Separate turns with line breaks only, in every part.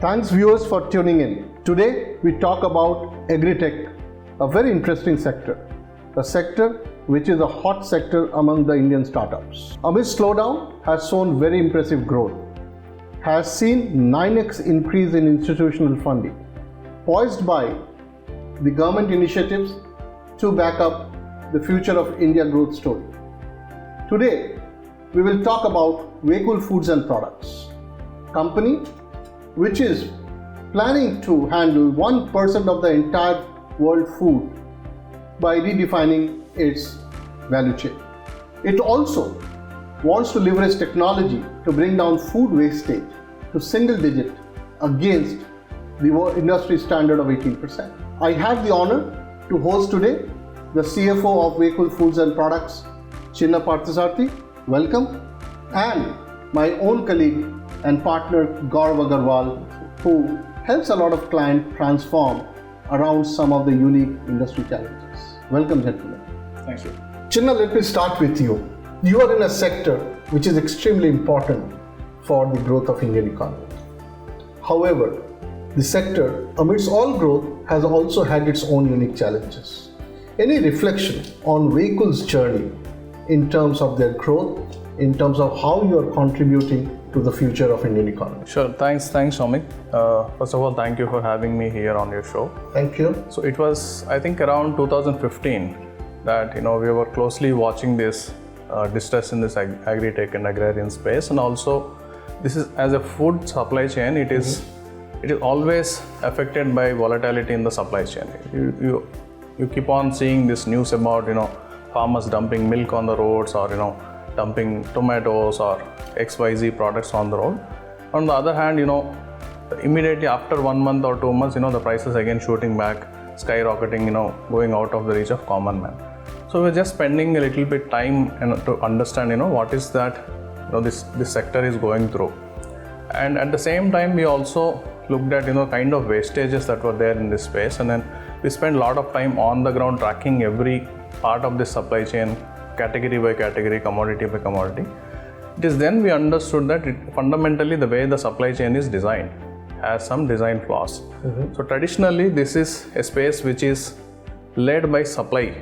Thanks viewers for tuning in. Today we talk about agri-tech, a very interesting sector. A sector which is a hot sector among the Indian startups. Amidst slowdown has shown very impressive growth, has seen 9x increase in institutional funding, poised by the government initiatives to back up the future of India growth story. Today, we will talk about WayCool Foods and Products, company which is planning to handle 1% of the entire world food by redefining its value chain. It also wants to leverage technology to bring down food wastage to single digit against the industry standard of 18%. I have the honor to host today the CFO of WayCool Foods and Products, Chinna Pardha Saradhi. Welcome. And my own colleague and partner Gaurav Agarwal, who helps a lot of clients transform around some of the unique industry challenges. Welcome, gentlemen.
Thank you.
Chinna, let me start with you. You are in a sector which is extremely important for the growth of Indian economy. However, the sector, amidst all growth, has also had its own unique challenges. Any reflection on WayCool's journey in terms of their growth, in terms of how you are contributing to the future of Indian economy?
Sure. Thanks, Shamik. First of all, thank you for having me here on your show.
Thank you.
So it was, I think, around 2015 that we were closely watching this distress in this agri-tech and agrarian space, and also this is as a food supply chain. It is always affected by volatility in the supply chain. You keep on seeing this news about farmers dumping milk on the roads, or dumping tomatoes or XYZ products on the road. On the other hand, immediately after 1 month or 2 months, the prices again shooting back, skyrocketing, going out of the reach of common man. So we're just spending a little bit time to understand, what is that this sector is going through. And at the same time, we also looked at kind of wastages that were there in this space, and then we spent a lot of time on the ground tracking every part of this supply chain, category by category, commodity by commodity. It is then we understood that fundamentally the way the supply chain is designed has some design flaws. So traditionally this is a space which is led by supply,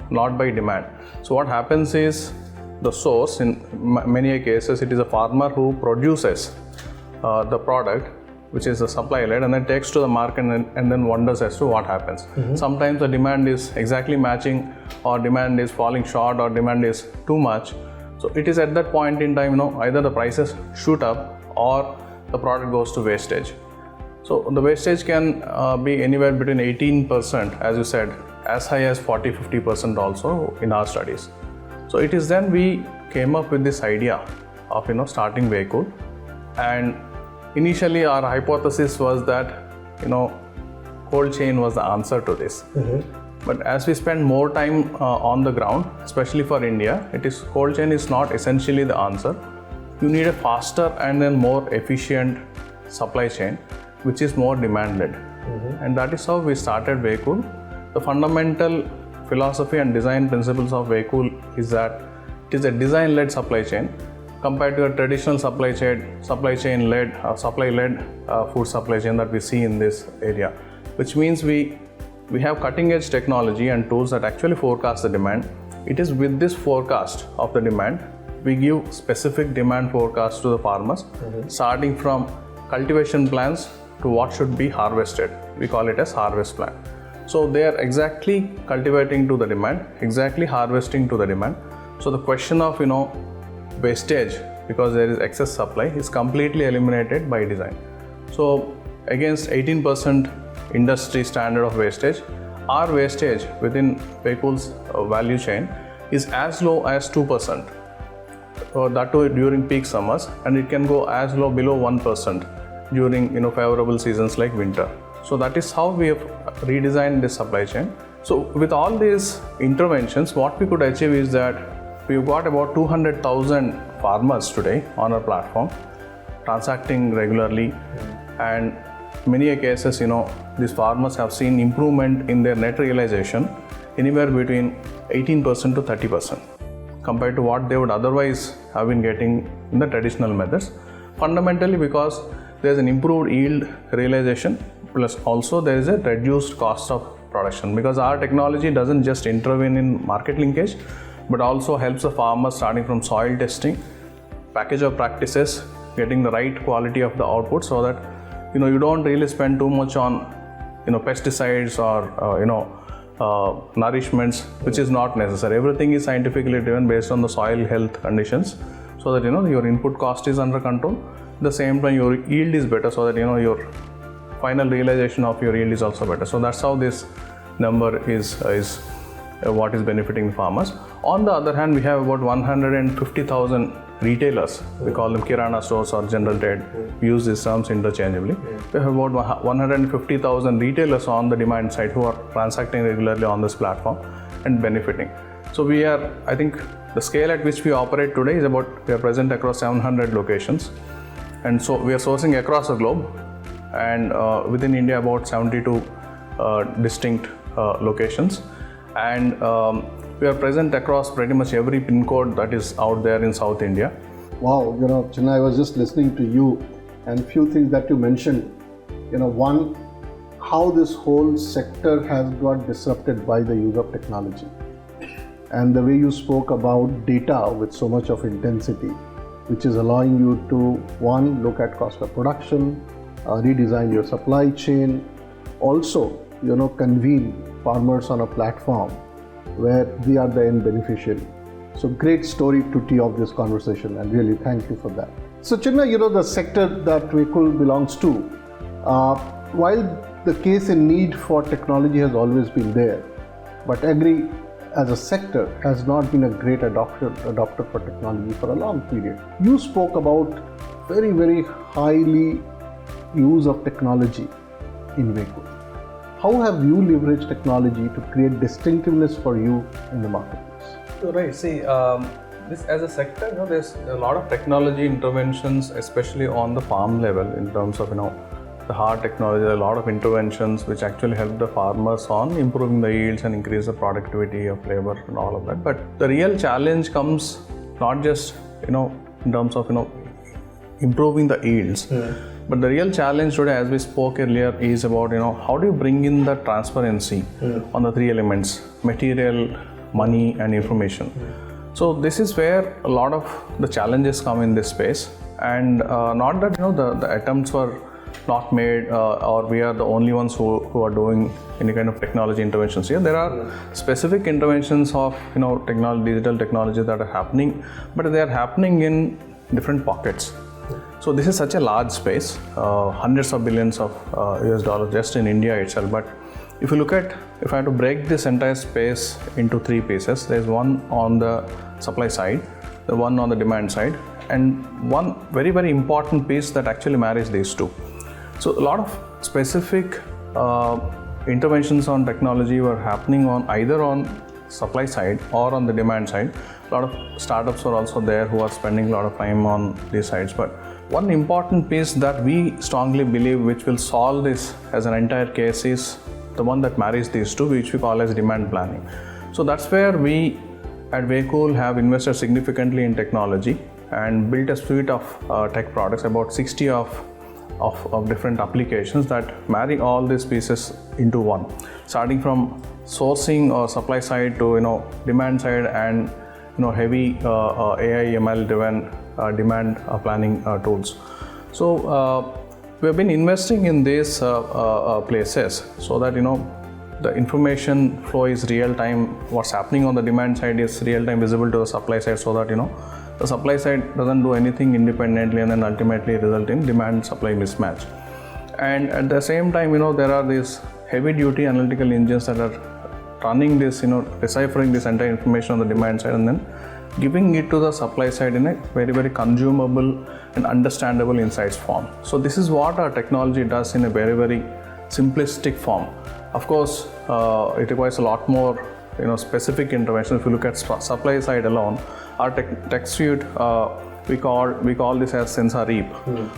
not by demand. So what happens is the source, in many cases it is a farmer who produces the product, which is the supply led, and then takes to the market and then wonders as to what happens. Sometimes the demand is exactly matching, or demand is falling short, or demand is too much. So it is at that point in time, either the prices shoot up or the product goes to wastage. So the wastage can be anywhere between 18%, as you said, as high as 40-50% also in our studies. So it is then we came up with this idea of starting WayCool, and initially our hypothesis was that cold chain was the answer to this. But as we spend more time on the ground, especially for India, cold chain is not essentially the answer. You need a faster and then more efficient supply chain, which is more demand led. And that is how we started WayCool. The fundamental philosophy and design principles of WayCool is that it is a design led supply chain compared to a traditional supply chain led food supply chain that we see in this area, which means we have cutting edge technology and tools that actually forecast the demand. It is with this forecast of the demand, we give specific demand forecast to the farmers, starting from cultivation plans to what should be harvested. We call it as harvest plan. So they are exactly cultivating to the demand, exactly harvesting to the demand. So the question of wastage, because there is excess supply, is completely eliminated by design. So against 18% industry standard of wastage, our wastage within WayCool's value chain is as low as 2%. That too during peak summers, and it can go as low below 1% during favorable seasons like winter. So that is how we have redesigned this supply chain. So with all these interventions, what we could achieve is that we've got about 200,000 farmers today on our platform transacting regularly, and many cases these farmers have seen improvement in their net realization anywhere between 18% to 30% compared to what they would otherwise have been getting in the traditional methods, fundamentally because there's an improved yield realization, plus also there is a reduced cost of production, because our technology doesn't just intervene in market linkage, but also helps the farmer starting from soil testing, package of practices, getting the right quality of the output, so that you don't really spend too much on pesticides or nourishments, which is not necessary. Everything is scientifically driven based on the soil health conditions, so that your input cost is under control. At the same time, your yield is better, so that your final realization of your yield is also better. So that's how this number is what is benefiting the farmers. On the other hand, we have about 150,000 retailers. We call them Kirana stores or general trade. We use these terms interchangeably. We have about 150,000 retailers on the demand side who are transacting regularly on this platform and benefiting. So we are, I think, the scale at which we operate today is about, we are present across 700 locations. And so we are sourcing across the globe, and within India about 72 distinct locations. And we are present across pretty much every pin code that is out there in South India.
Wow, Chinna, I was just listening to you, and few things that you mentioned. One, how this whole sector has got disrupted by the use of technology. And the way you spoke about data with so much of intensity, which is allowing you to, one, look at cost of production, redesign your supply chain, also, convene farmers on a platform where we are the end beneficiary. So great story to tee off this conversation, and really thank you for that. So Chinna, the sector that WayCool belongs to, while the case in need for technology has always been there, but agri as a sector has not been a great adopter for technology for a long period. You spoke about very, very highly use of technology in WayCool. How have you leveraged technology to create distinctiveness for you in the marketplace?
So right, see, this as a sector, there's a lot of technology interventions, especially on the farm level, in terms of the hard technology. A lot of interventions which actually help the farmers on improving the yields and increase the productivity of labor and all of that. But the real challenge comes not just in terms of improving the yields. But the real challenge today, as we spoke earlier, is about how do you bring in the transparency on the three elements: material, money, and information. So this is where a lot of the challenges come in this space, and not that the attempts were not made or we are the only ones who are doing any kind of technology interventions here. There are specific interventions of technology, digital technology that are happening, but they are happening in different pockets. So this is such a large space, hundreds of billions of US dollars just in India itself. But if you look at, if I had to break this entire space into three pieces, there's one on the supply side, the one on the demand side, and one very, very important piece that actually marries these two. So a lot of specific interventions on technology were happening on either on supply side or on the demand side. A lot of startups are also there who are spending a lot of time on these sides. But one important piece that we strongly believe which will solve this as an entire case is the one that marries these two, which we call as demand planning. So that's where we at WayCool have invested significantly in technology and built a suite of tech products, about 60 of different applications that marry all these pieces into one, starting from sourcing or supply side to demand side and heavy AI ML driven demand planning tools. So we have been investing in these places so that the information flow is real time. What's happening on the demand side is real time visible to the supply side, so that the supply side doesn't do anything independently and then ultimately result in demand supply mismatch. And at the same time, there are these heavy duty analytical engines that are running this, deciphering this entire information on the demand side and then giving it to the supply side in a very, very consumable and understandable insights form. So this is what our technology does in a very, very simplistic form. Of course, it requires a lot more specific intervention. If you look at supply side alone, our tech suite, we call this as Sensor Reap.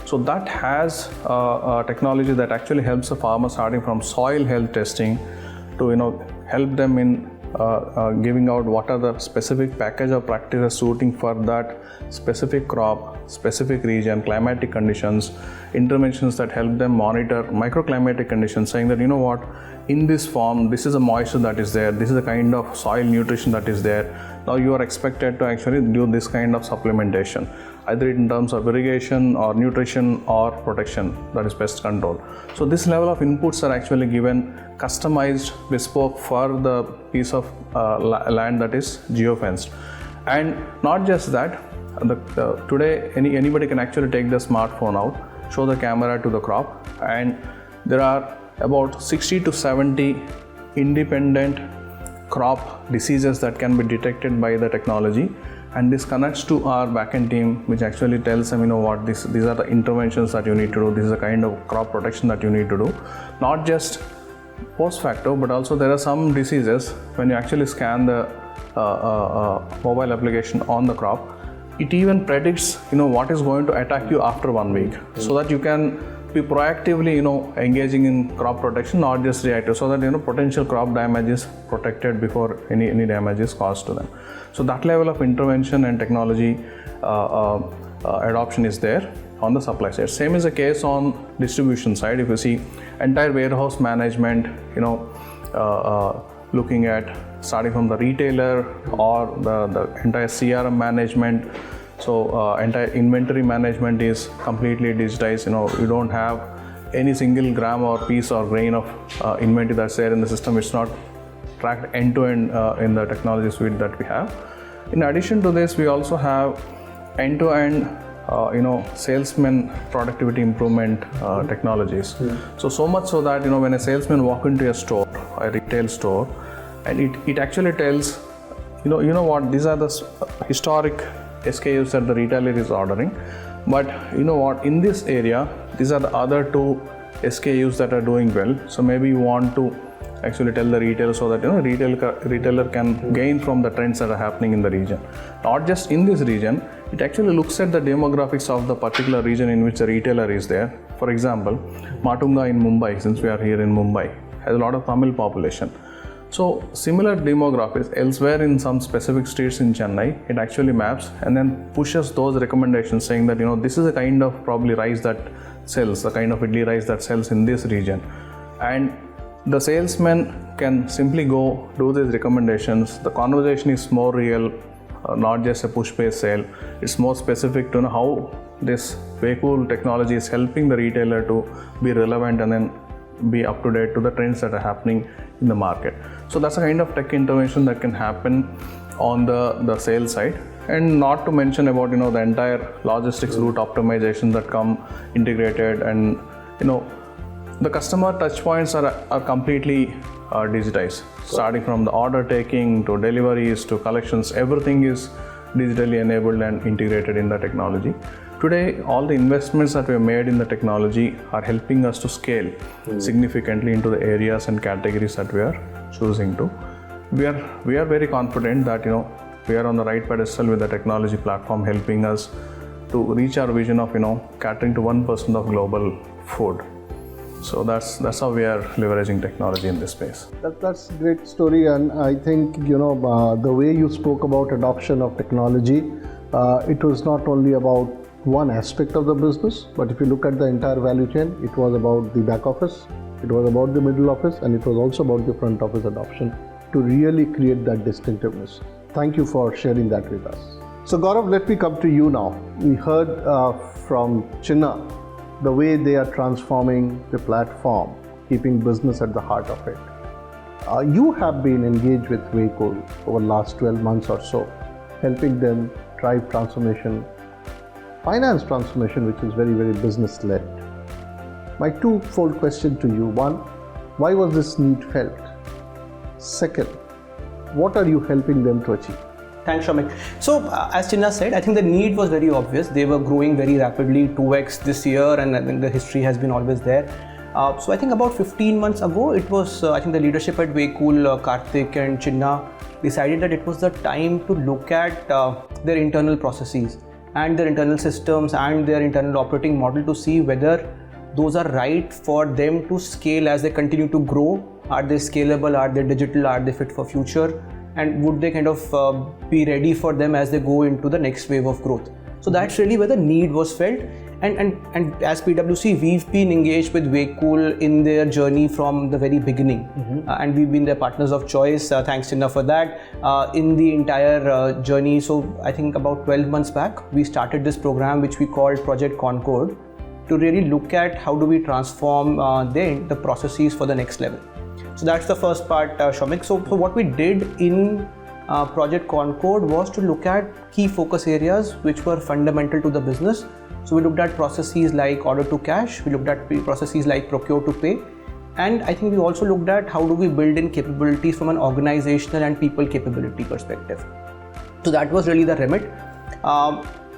So that has a technology that actually helps the farmer starting from soil health testing to help them in giving out what are the specific package of practices suiting for that specific crop, specific region, climatic conditions, interventions that help them monitor microclimatic conditions, saying that, you know what, in this form, this is a moisture that is there, this is the kind of soil nutrition that is there. Now you are expected to actually do this kind of supplementation, either in terms of irrigation or nutrition or protection, that is pest control. So this level of inputs are actually given customized, bespoke for the piece of land that is geofenced. And not just that, today anybody can actually take the smartphone out, show the camera to the crop, and there are about 60 to 70 independent crop diseases that can be detected by the technology, and this connects to our backend team, which actually tells them, you know what, these are the interventions that you need to do, this is the kind of crop protection that you need to do. Not just post facto, but also there are some diseases when you actually scan the mobile application on the crop, it even predicts, you know, what is going to attack you after 1 week, so that you can be proactively, you know, engaging in crop protection, not just reactive, so that, you know, potential crop damage is protected before any damage is caused to them. So that level of intervention and technology adoption is there on the supply side. Same is the case on distribution side. If you see entire warehouse management, you know, looking at starting from the retailer or the entire CRM management. So entire inventory management is completely digitized. You know, you don't have any single gram or piece or grain of inventory that's there in the system. It's not tracked end to end in the technology suite that we have. In addition to this, we also have end to end salesman productivity improvement technologies. So much so that, you know, when a salesman walk into a store, a retail store, and it actually tells, you know what, these are the historic SKUs that the retailer is ordering, but you know what, in this area, these are the other 2 SKUs that are doing well. So maybe you want to actually tell the retailer, so that, you know, retailer can gain from the trends that are happening in the region. Not just in this region, it actually looks at the demographics of the particular region in which the retailer is there. For example, Matunga in Mumbai, since we are here in Mumbai, has a lot of Tamil population. So similar demographics elsewhere in some specific streets in Chennai, it actually maps and then pushes those recommendations, saying that, you know, this is a kind of probably rice that sells, the kind of idli rice that sells in this region. And the salesman can simply go do these recommendations. The conversation is more real, not just a push-based sale. It's more specific to know how this WayCool technology is helping the retailer to be relevant and then be up to date to the trends that are happening in the market. So that's a kind of tech intervention that can happen on the sales side. And not to mention about, you know, the entire logistics route optimization that come integrated, and, you know, the customer touch points are completely digitized. Starting from the order taking to deliveries to collections, everything is digitally enabled and integrated in the technology. Today, all the investments that we have made in the technology are helping us to scale significantly into the areas and categories that we are choosing to. We are very confident that, you know, we are on the right pedestal with the technology platform helping us to reach our vision of, you know, catering to 1% of global food. So that's how we are leveraging technology in this space.
That's a great story, and I think, you know, the way you spoke about adoption of technology, it was not only about one aspect of the business, but if you look at the entire value chain, it was about the back office, it was about the middle office, and it was also about the front office adoption to really create that distinctiveness. Thank you for sharing that with us. So Gaurav, let me come to you now. We heard from Chinna the way they are transforming the platform, keeping business at the heart of it. You have been engaged with WayCool over the last 12 months or so, helping them drive transformation, finance transformation, which is very, very business-led. My two-fold question to you. One, why was this need felt? Second, what are you helping them to achieve?
Thanks, Shamik. So, as Chinna said, I think the need was very obvious. They were growing very rapidly, 2x this year, and I think the history has been always there. So, I think about 15 months ago, it was, I think the leadership at WayCool, Karthik and Chinna, decided that it was the time to look at their internal processes and their internal systems and their internal operating model to see whether those are right for them to scale as they continue to grow, Are they scalable? Are they digital? Are they fit for future? And would they kind of be ready for them as they go into the next wave of growth? So that's really where the need was felt. And as PwC, we've been engaged with WayCool in their journey from the very beginning. And we've been their partners of choice. Thanks Chinna for that. In the entire journey, so I think about 12 months back, we started this program which we called Project Concord to really look at how do we transform the processes for the next level. So that's the first part, Shomik. So what we did in Project Concord was to look at key focus areas which were fundamental to the business. So we looked at processes like order to cash, we looked at processes like procure to pay, and I think we also looked at how do we build in capabilities from an organizational and people capability perspective. So that was really the remit.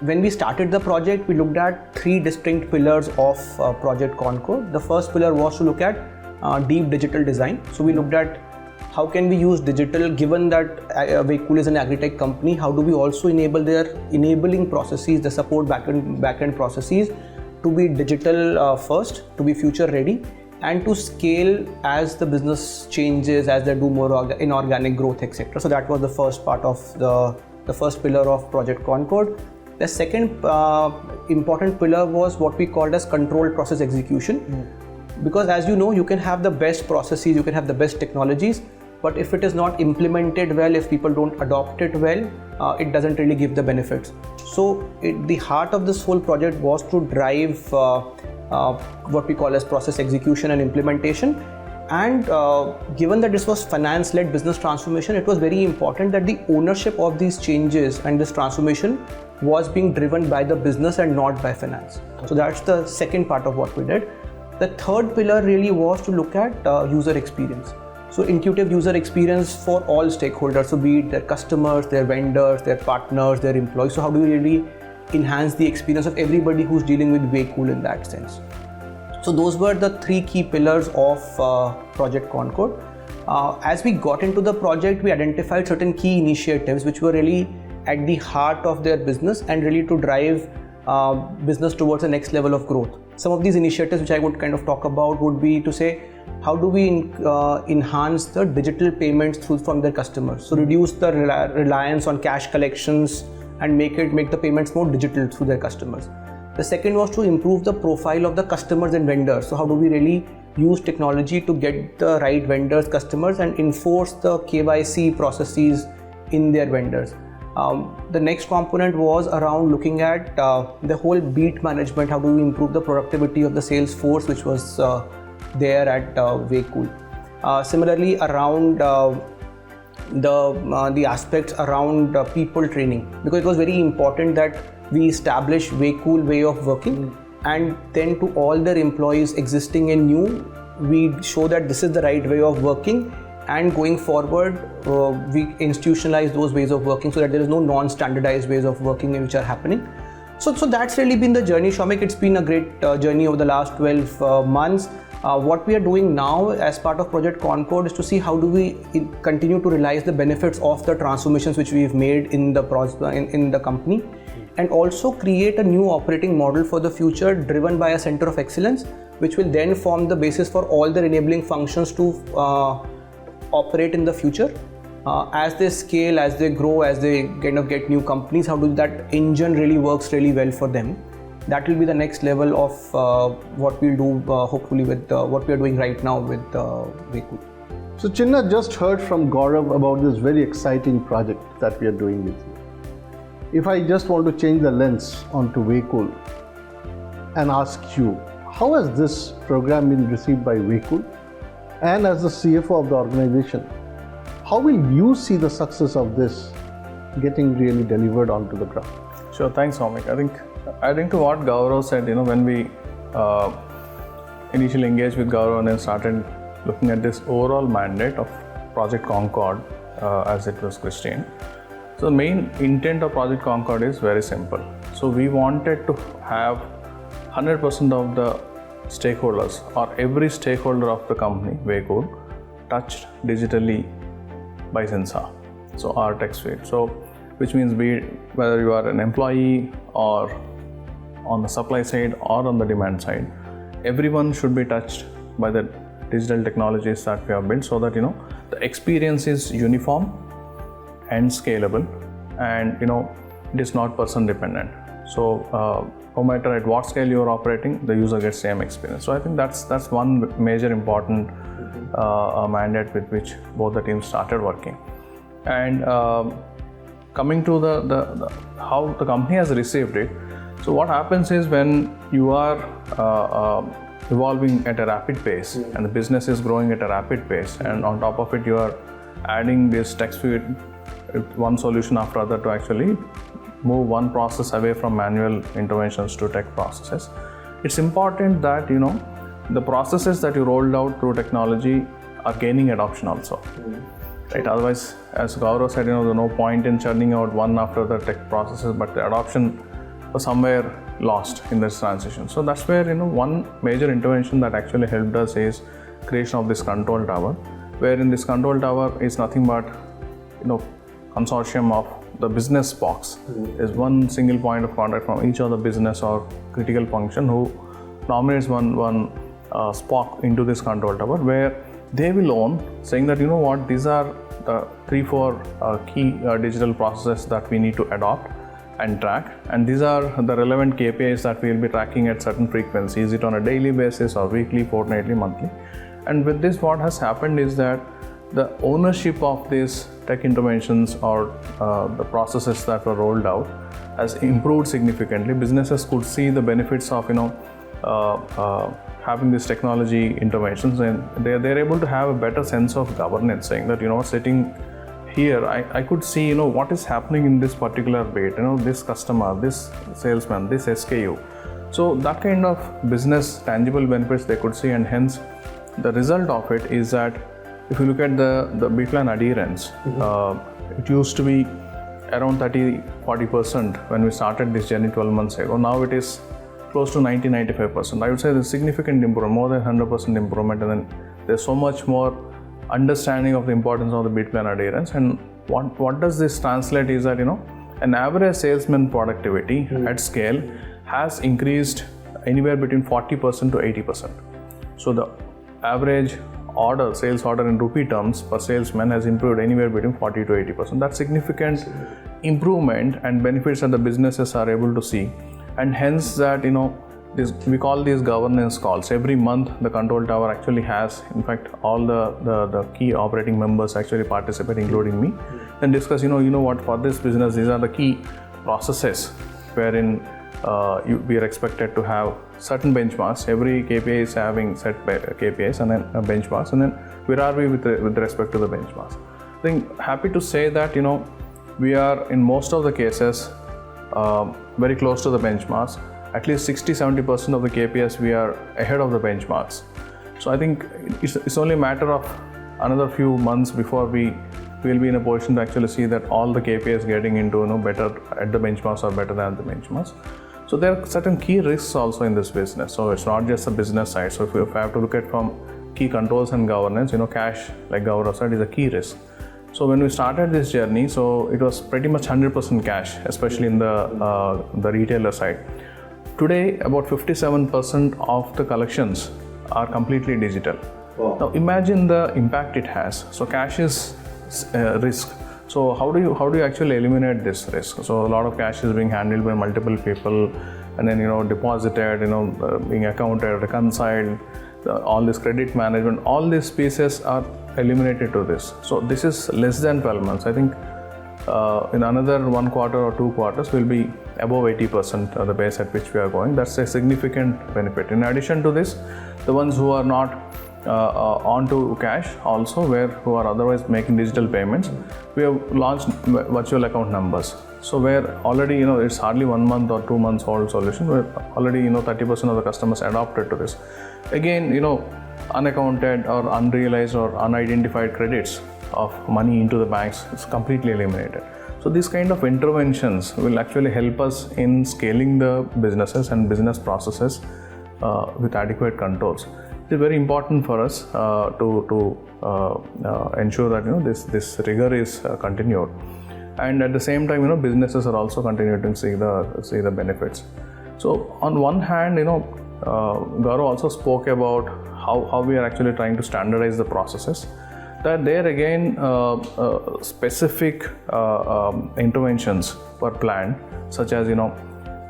When we started the project, we looked at 3 distinct pillars of Project Concord. The first pillar was to look at deep digital design. So we looked at how can we use digital, given that WayCool is an agri-tech company, how do we also enable their enabling processes, the support backend processes to be digital first, to be future ready, and to scale as the business changes, as they do more inorganic growth, etc. So that was the first part of the first pillar of Project Concord. The second important pillar was what we called as controlled process execution. Because as you know, you can have the best processes, you can have the best technologies, but if it is not implemented well, if people don't adopt it well, it doesn't really give the benefits. So the heart of this whole project was to drive what we call as process execution and implementation. And given that this was finance-led business transformation, it was very important that the ownership of these changes and this transformation was being driven by the business and not by finance. So that's the second part of what we did. The third pillar really was to look at user experience. So intuitive user experience for all stakeholders, so be it their customers, their vendors, their partners, their employees. So how do we really enhance the experience of everybody who's dealing with WayCool in that sense? So those were the 3 key pillars of Project Concord. As we got into the project, we identified certain key initiatives which were really at the heart of their business and really to drive business towards the next level of growth. Some of these initiatives which I would kind of talk about would be to say, how do we enhance the digital payments from their customers? So reduce the reliance on cash collections and make the payments more digital through their customers. The second was to improve the profile of the customers and vendors. So how do we really use technology to get the right vendors, customers, and enforce the KYC processes in their vendors? The next component was around looking at the whole beat management. How do we improve the productivity of the sales force, which was there at WayCool? Similarly, around the aspects around people training, because it was very important that we establish WayCool way of working, and then to all their employees, existing and new, we show that this is the right way of working. And going forward, we institutionalize those ways of working so that there is no non-standardized ways of working which are happening. So that's really been the journey, Shomik. It's been a great journey over the last 12 months. What we are doing now as part of Project Concord is to see how do we continue to realize the benefits of the transformations which we've made in the company, and also create a new operating model for the future driven by a center of excellence, which will then form the basis for all the enabling functions to operate in the future. As they scale, as they grow, as they kind of get new companies, how do that engine really works really well for them? That will be the next level of what we'll do hopefully with what we are doing right now with WayCool.
So Chinna just heard from Gaurav about this very exciting project that we are doing with you. If I just want to change the lens onto WayCool and ask you, how has this program been received by WayCool? And as the CFO of the organization, how will you see the success of this getting really delivered onto the ground?
Sure, thanks, Somik. I think adding to what Gaurav said, when we initially engaged with Gaurav and then started looking at this overall mandate of Project Concord, as it was christened. So the main intent of Project Concord is very simple. So we wanted to have 100% of the stakeholders, or every stakeholder of the company, WayCool, touched digitally by Cinsa, so our tech suite. So which means whether you are an employee or on the supply side or on the demand side, everyone should be touched by the digital technologies that we have built, so that the experience is uniform and scalable, and it is not person dependent. So no matter at what scale you are operating, the user gets same experience. So I think that's one major important mandate with which both the teams started working. And coming to the how the company has received it. So what happens is, when you are evolving at a rapid pace and the business is growing at a rapid pace, and on top of it you are adding this tech suite, one solution after other, to actually move one process away from manual interventions to tech processes, it's important that the processes that you rolled out through technology are gaining adoption also. Right? Otherwise, as Gaurav said, there's no point in churning out one after the tech processes, but the adoption was somewhere lost in this transition. So that's where one major intervention that actually helped us is creation of this control tower, where in this control tower is nothing but consortium of the business box. Is one single point of contact from each of the business or critical function who nominates one SPOC into this control tower, where they will own, saying that these are the 3-4 key digital processes that we need to adopt and track, and these are the relevant KPIs that we will be tracking at certain frequency. Is it on a daily basis or weekly, fortnightly, monthly? And with this, what has happened is that the ownership of these tech interventions or the processes that were rolled out has improved significantly. Businesses could see the benefits of having these technology interventions, and they're able to have a better sense of governance, saying that sitting here, I could see what is happening in this particular bit, this customer, this salesman, this SKU. So that kind of business tangible benefits they could see, and hence the result of it is that if you look at the B plan adherence, it used to be around 30-40% when we started this journey 12 months ago. Now it is close to 90-95%. I would say there's significant improvement, more than 100% improvement, and then there's so much more understanding of the importance of the bid plan adherence. And what does this translate is that an average salesman productivity at scale has increased anywhere between 40% to 80%. So the average sales order in rupee terms per salesman has improved anywhere between 40 to 80%. That's significant improvement and benefits that the businesses are able to see, and hence that we call these governance calls. Every month the control tower actually has, in fact, all the key operating members actually participate, including me, and discuss what for this business, these are the key processes wherein we are expected to have certain benchmarks. Every KPI is having set KPIs and then benchmarks, and then where are we with respect to the benchmarks. I think happy to say that we are in most of the cases very close to the benchmarks. At least 60-70% of the KPIs we are ahead of the benchmarks. So I think it's only a matter of another few months before we will be in a position to actually see that all the KPIs getting into better at the benchmarks or better than the benchmarks. So there are certain key risks also in this business. So it's not just a business side. So if you have to look at from key controls and governance, cash, like Gaurav said, is a key risk. So when we started this journey, so it was pretty much 100% cash, especially in the retailer side. Today, about 57% of the collections are completely digital. Wow. Now imagine the impact it has. So cash is risk. So how do you actually eliminate this risk? So a lot of cash is being handled by multiple people, and then deposited, being accounted, reconciled, all this credit management, all these pieces are eliminated to this. So this is less than 12 months. I think in another 1 quarter or 2 quarters will be above 80% of the base at which we are going. That's a significant benefit. In addition to this, the ones who are not onto cash also, who are otherwise making digital payments, we have launched virtual account numbers. So where already it's hardly 1 month or 2 months old solution, where already 30% of the customers adopted to this. Again, unaccounted or unrealized or unidentified credits of money into the banks is completely eliminated. So these kind of interventions will actually help us in scaling the businesses and business processes with adequate controls. It is very important for us to ensure that this rigor is continued, and at the same time businesses are also continuing to see the benefits. So on one hand, Gaurav also spoke about how we are actually trying to standardize the processes, that there again specific interventions were planned, such as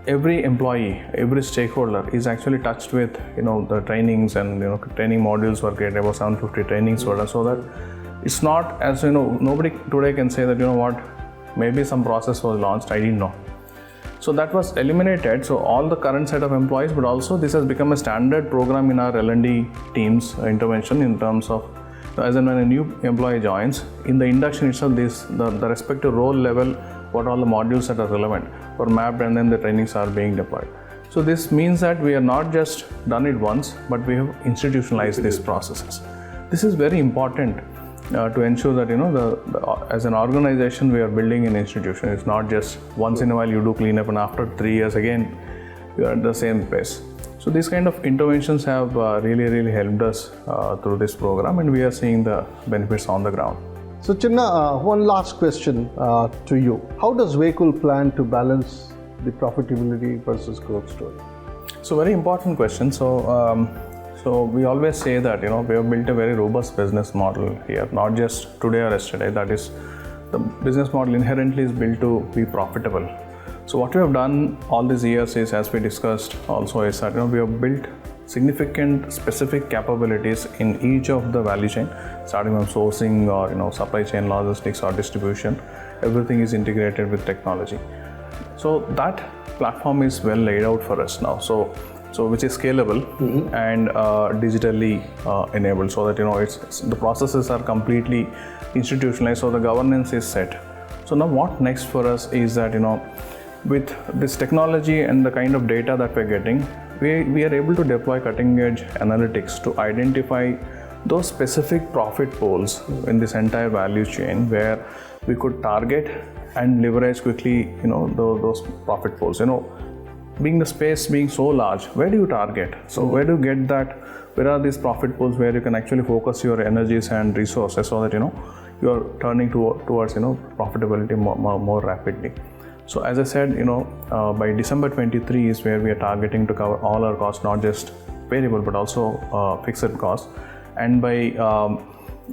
every employee, every stakeholder is actually touched with the trainings, and training modules were created, about 750 trainings were done, so that it's not as nobody today can say that what, maybe some process was launched, I didn't know. So that was eliminated. So all the current set of employees, but also this has become a standard program in our L&D team's intervention, in terms of as and when a new employee joins, in the induction itself, the respective role level, what all the modules that are relevant were mapped, and then the trainings are being deployed. So this means that we have not just done it once, but we have institutionalized these processes. This is very important to ensure that as an organization we are building an institution. It's not just once in a while you do cleanup and after 3 years again you are at the same pace. So these kind of interventions have really helped us through this program, and we are seeing the benefits on the ground.
So Chinna, one last question to you. How does WayCool plan to balance the profitability versus growth story?
So very important question. So we always say that we have built a very robust business model here, not just today or yesterday. That is, the business model inherently is built to be profitable. So what we have done all these years is, as we discussed also, is that we have built significant specific capabilities in each of the value chain, starting from sourcing or supply chain, logistics or distribution. Everything is integrated with technology. So that platform is well laid out for us now. So which is scalable and digitally enabled, so that it's the processes are completely institutionalized, so the governance is set. So now what next for us is that with this technology and the kind of data that we're getting, we are able to deploy cutting edge analytics to identify those specific profit pools in this entire value chain, where we could target and leverage quickly those profit pools. Being the space being so large, where do you target? So where do you get that? Where are these profit pools where you can actually focus your energies and resources, so that you are turning towards profitability more rapidly. So as I said, by December 23 is where we are targeting to cover all our costs, not just variable but also fixed costs. And by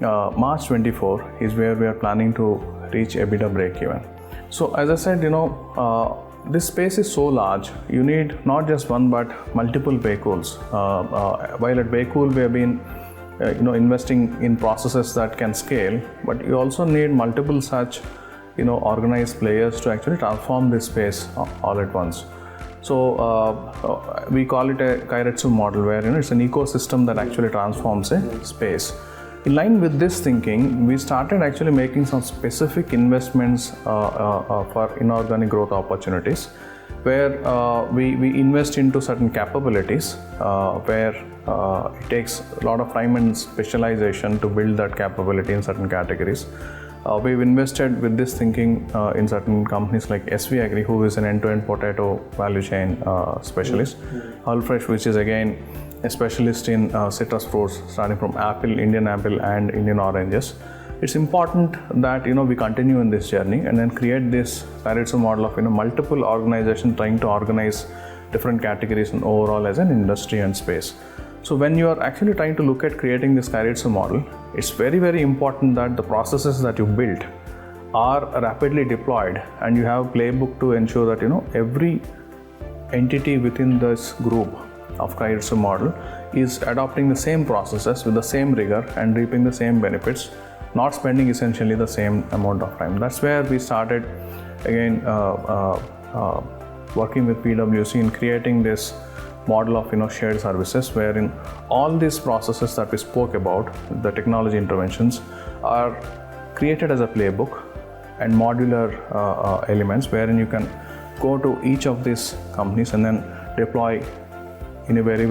March 24 is where we are planning to reach EBITDA break-even. So as I said, this space is so large, you need not just one but multiple WayCools. While at WayCool we have been investing in processes that can scale, but you also need multiple such organized players to actually transform this space all at once. So we call it a Kairetsu model, where it's an ecosystem that actually transforms a space. In line with this thinking, we started actually making some specific investments for inorganic growth opportunities, where we invest into certain capabilities, where it takes a lot of time and specialization to build that capability in certain categories. We've invested with this thinking in certain companies like SV Agri, who is an end-to-end potato value chain specialist. Allfresh, which is again a specialist in citrus fruits, starting from apple, Indian apple and Indian oranges. It's important that we continue in this journey and then create this Kairetsu model of multiple organizations trying to organize different categories and overall as an industry and space. So when you are actually trying to look at creating this Kairetsu model, it's very important that the processes that you built are rapidly deployed, and you have a playbook to ensure that every entity within this group of Kairetsu model is adopting the same processes with the same rigor and reaping the same benefits, not spending essentially the same amount of time. That's where we started again working with PwC in creating this model of shared services, wherein all these processes that we spoke about, the technology interventions, are created as a playbook and modular elements, wherein you can go to each of these companies and then deploy in a very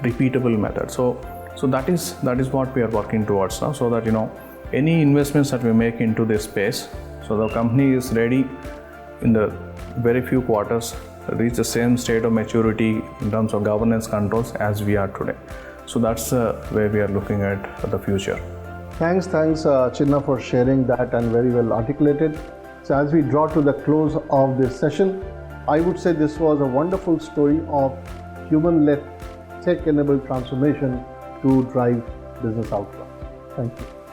repeatable method. So that is what we are working towards now, so that any investments that we make into this space, so the company is ready in the very few quarters reach the same state of maturity in terms of governance controls as we are today. So that's the way we are looking at the future.
Thanks Chinna, for sharing that and very well articulated. So as we draw to the close of this session, I would say this was a wonderful story of human-led tech-enabled transformation to drive business outcomes. Thank you.